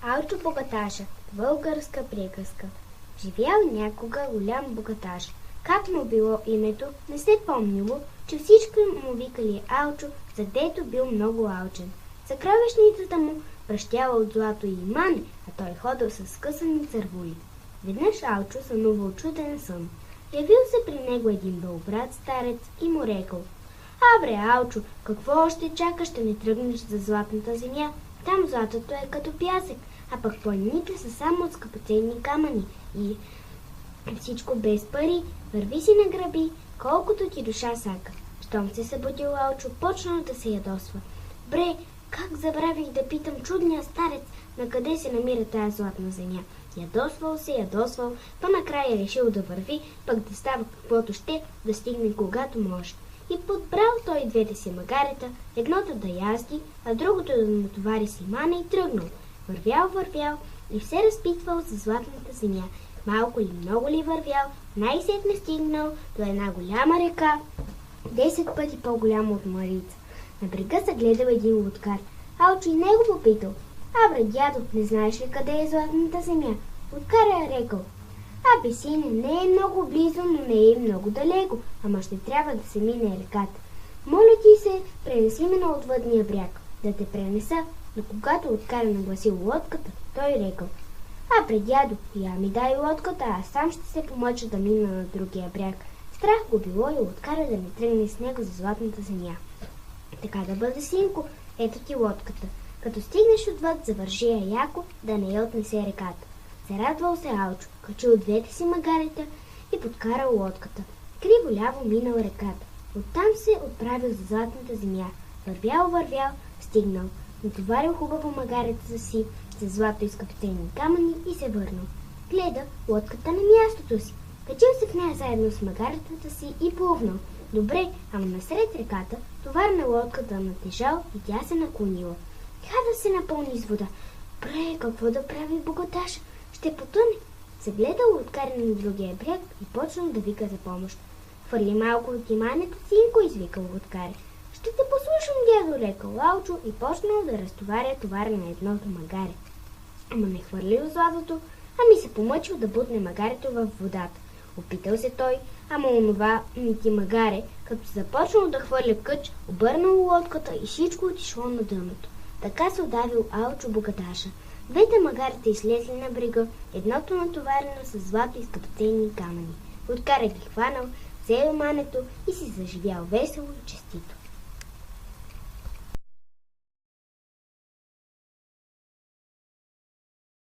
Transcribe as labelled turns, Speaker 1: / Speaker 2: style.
Speaker 1: Алчо богаташа. Българска приказка. Живял някога голям богаташ. Как му било името, не се помнило, че всички му викали Алчо, задето бил много алчен. Съкровищницата му пръщяла от злато и имане, а той ходил с скъсани цървули. Веднъж Алчо сънувал чуден сън. Явил се при него един бълбрат старец и му рекал: „Абре, Алчо, какво още чакаш, ще не тръгнеш за златната земя? Там златото е като пясък, а пък планините са само от скъпоценни камъни и всичко без пари. Върви си на граби, колкото ти душа сака.“ Щом се събудил Алчо, почнал да се ядосва. „Бре, как забравих да питам чудния старец, на къде се намира тая златна земя?“ Ядосвал, па накрая решил да върви, пък да става каквото ще, да стигне когато може. И подбрал той двете си магарета, едното да язди, а другото да натовари с имане и тръгнал. Вървял и все разпитвал за златната земя. Малко ли, много ли вървял, най-сетне стигнал до една голяма река, 10 пъти по-голяма от Марица. На брега се гледал един лодкар. Алчо и него попитал: „Абре, дядо, не знаеш ли къде е златната земя?“ Лодкарът е рекал: „Абе, сине, не е много близо, но не е и много далеко, ама ще трябва да се мине реката. Моля ти се, пренеси ме на отвъдния бряг, да те пренеса.“ Но когато лодкаря нагласил лодката, той рекал: „Абре, дядо, я ми дай лодката, аз сам ще се помъча да мина на другия бряг.“ Страх го било и лодкаря да не тръгне с него за златната земя. „Така да бъде, синко, ето ти лодката. Като стигнеш отвъд, завържи я яко, да не я отнесе реката.“ Зарадвал се Алчо, качил двете си магарета и подкарал лодката. Криво-ляво минал реката. Оттам се отправил за златната земя. Вървял, стигнал. Натоварил хубаво магаретата си за злато и скъпоценни камъни и се върнал. Гледа лодката на мястото си. Качил се в нея заедно с магаретата си и плувнал. Добре, ама насред реката товар на лодката натежал и тя се наклонила. Да се напълни с вода. Бре, какво да прави богаташ? Ще потъне. Загледал лодкаря на другия бряг и почнал да вика за помощ. „Хвърли малко от имането, синко“, извикал лодкаря. „Ще те послушам, дядо“, рекал Алчо и почнал да разтоваря товара на едното магаре. Ама не хвърлил златото, ами се помъчил да бутне магарето в водата. Опитал се той, ама онова ти магаре, като започнал да хвърля къч, обърнал лодката и всичко отишло на дъното. Така се удавил Алчо богаташа. Двете магарета излезли на брега, едното натоварено с злато и скъпоценни камъни. Лодкарят ги хванал, взел мането и си заживял весело и честито.